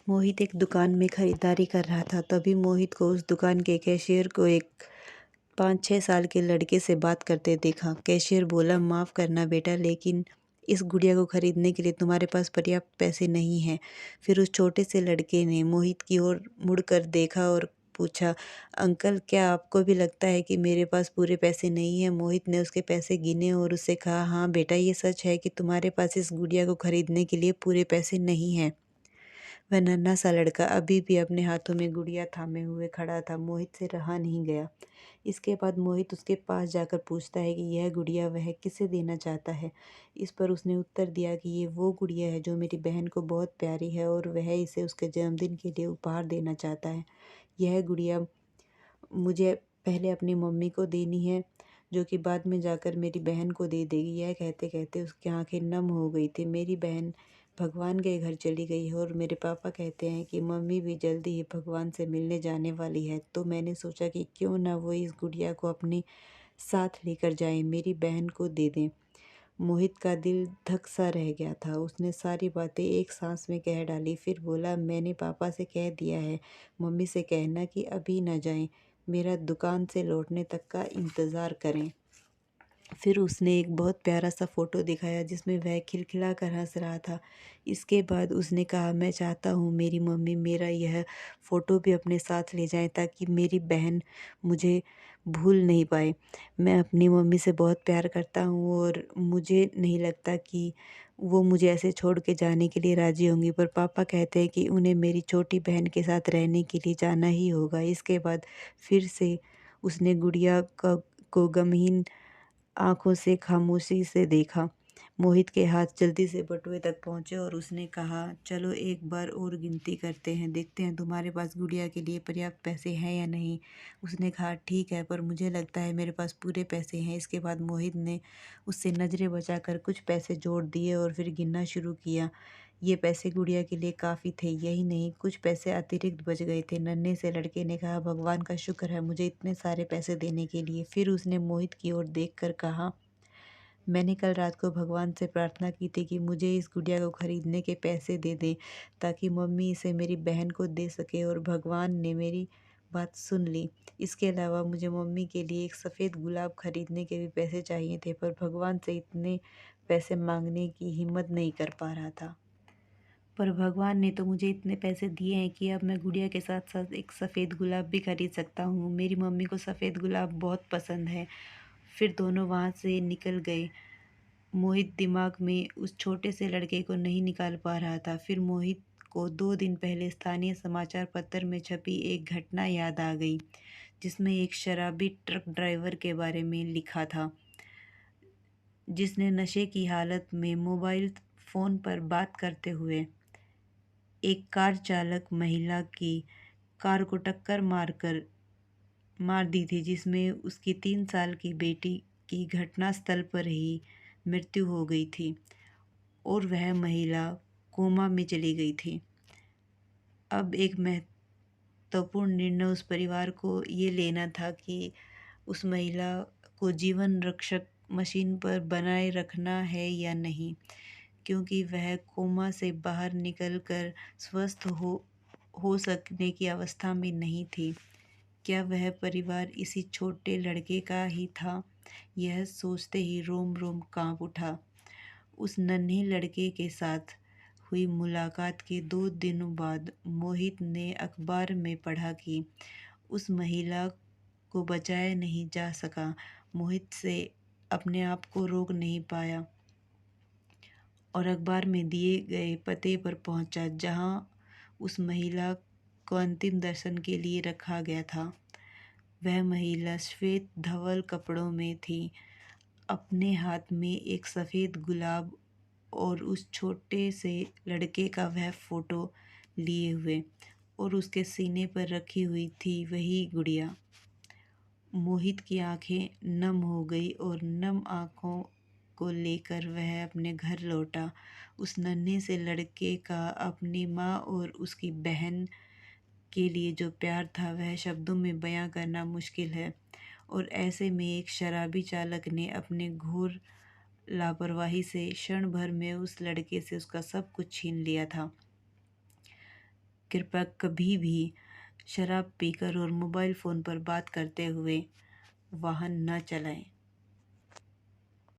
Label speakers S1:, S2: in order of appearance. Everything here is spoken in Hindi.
S1: मोहित एक दुकान में खरीदारी कर रहा था। तभी मोहित को उस दुकान के कैशियर को एक 5-6 साल के लड़के से बात करते देखा। कैशियर बोला, माफ़ करना बेटा, लेकिन इस गुड़िया को खरीदने के लिए तुम्हारे पास पर्याप्त पैसे नहीं हैं। फिर उस छोटे से लड़के ने मोहित की ओर मुड़कर देखा और पूछा, अंकल, क्या आपको भी लगता है कि मेरे पास पूरे पैसे नहीं हैं? मोहित ने उसके पैसे गिने और उससे कहा, हाँ बेटा, ये सच है कि तुम्हारे पास इस गुड़िया को खरीदने के लिए पूरे पैसे नहीं हैं। वह नन्हा सा लड़का अभी भी अपने हाथों में गुड़िया थामे हुए खड़ा था। मोहित से रहा नहीं गया। इसके बाद मोहित उसके पास जाकर पूछता है कि यह गुड़िया वह किसे देना चाहता है। इस पर उसने उत्तर दिया कि ये वो गुड़िया है जो मेरी बहन को बहुत प्यारी है और वह इसे उसके जन्मदिन के लिए उपहार देना चाहता है। यह गुड़िया मुझे पहले अपनी मम्मी को देनी है, जो कि बाद में जाकर मेरी बहन को दे देगी। यह कहते कहते उसकी आंखें नम हो गई थी। मेरी बहन भगवान के घर चली गई है और मेरे पापा कहते हैं कि मम्मी भी जल्दी ही भगवान से मिलने जाने वाली है। तो मैंने सोचा कि क्यों ना वो इस गुड़िया को अपने साथ लेकर जाएं, मेरी बहन को दे दें। मोहित का दिल धक सा रह गया था। उसने सारी बातें एक सांस में कह डाली। फिर बोला, मैंने पापा से कह दिया है, मम्मी से कहना कि अभी ना जाएं, मेरा दुकान से लौटने तक का इंतज़ार करें। फिर उसने एक बहुत प्यारा सा फ़ोटो दिखाया जिसमें वह खिलखिला कर हंस रहा था। इसके बाद उसने कहा, मैं चाहता हूँ मेरी मम्मी मेरा यह फ़ोटो भी अपने साथ ले जाएं ताकि मेरी बहन मुझे भूल नहीं पाए। मैं अपनी मम्मी से बहुत प्यार करता हूँ और मुझे नहीं लगता कि वो मुझे ऐसे छोड़ के जाने के लिए राज़ी होंगी, पर पापा कहते हैं कि उन्हें मेरी छोटी बहन के साथ रहने के लिए जाना ही होगा। इसके बाद फिर से उसने गुड़िया का को गमहीन आँखों से खामोशी से देखा। मोहित के हाथ जल्दी से बटुए तक पहुँचे और उसने कहा, चलो एक बार और गिनती करते हैं, देखते हैं तुम्हारे पास गुड़िया के लिए पर्याप्त पैसे हैं या नहीं। उसने कहा, ठीक है, पर मुझे लगता है मेरे पास पूरे पैसे हैं। इसके बाद मोहित ने उससे नज़रें बचाकर कुछ पैसे जोड़ दिए और फिर गिनना शुरू किया। ये पैसे गुड़िया के लिए काफ़ी थे। यही नहीं, कुछ पैसे अतिरिक्त बच गए थे। नन्हे से लड़के ने कहा, भगवान का शुक्र है मुझे इतने सारे पैसे देने के लिए। फिर उसने मोहित की ओर देखकर कहा, मैंने कल रात को भगवान से प्रार्थना की थी कि मुझे इस गुड़िया को खरीदने के पैसे दे दें ताकि मम्मी इसे मेरी बहन को दे सके, और भगवान ने मेरी बात सुन ली। इसके अलावा मुझे मम्मी के लिए एक सफ़ेद गुलाब खरीदने के भी पैसे चाहिए थे, पर भगवान से इतने पैसे मांगने की हिम्मत नहीं कर पा रहा था। पर भगवान ने तो मुझे इतने पैसे दिए हैं कि अब मैं गुड़िया के साथ साथ एक सफ़ेद गुलाब भी खरीद सकता हूँ। मेरी मम्मी को सफ़ेद गुलाब बहुत पसंद है। फिर दोनों वहाँ से निकल गए। मोहित दिमाग में उस छोटे से लड़के को नहीं निकाल पा रहा था। फिर मोहित को 2 दिन पहले स्थानीय समाचार पत्र में छपी एक घटना याद आ गई, जिसमें एक शराबी ट्रक ड्राइवर के बारे में लिखा था, जिसने नशे की हालत में मोबाइल फ़ोन पर बात करते हुए एक कार चालक महिला की कार को टक्कर मार दी थी, जिसमें उसकी 3 साल की बेटी की घटनास्थल पर ही मृत्यु हो गई थी और वह महिला कोमा में चली गई थी। अब एक महत्वपूर्ण निर्णय उस परिवार को ये लेना था कि उस महिला को जीवन रक्षक मशीन पर बनाए रखना है या नहीं, क्योंकि वह कोमा से बाहर निकलकर स्वस्थ हो सकने की अवस्था में नहीं थी। क्या वह परिवार इसी छोटे लड़के का ही था? यह सोचते ही रोम रोम कांप उठा। उस नन्हे लड़के के साथ हुई मुलाकात के 2 दिनों बाद मोहित ने अखबार में पढ़ा कि उस महिला को बचाया नहीं जा सका। मोहित से अपने आप को रोक नहीं पाया और अखबार में दिए गए पते पर पहुंचा, जहां उस महिला को अंतिम दर्शन के लिए रखा गया था। वह महिला श्वेत धवल कपड़ों में थी, अपने हाथ में एक सफ़ेद गुलाब और उस छोटे से लड़के का वह फ़ोटो लिए हुए, और उसके सीने पर रखी हुई थी वही गुड़िया। मोहित की आंखें नम हो गई और नम आंखों को लेकर वह अपने घर लौटा। उस नन्हे से लड़के का अपनी माँ और उसकी बहन के लिए जो प्यार था वह शब्दों में बयां करना मुश्किल है, और ऐसे में एक शराबी चालक ने अपने घोर लापरवाही से क्षण भर में उस लड़के से उसका सब कुछ छीन लिया था। कृपया कभी भी शराब पीकर और मोबाइल फ़ोन पर बात करते हुए वाहन न चलाएं।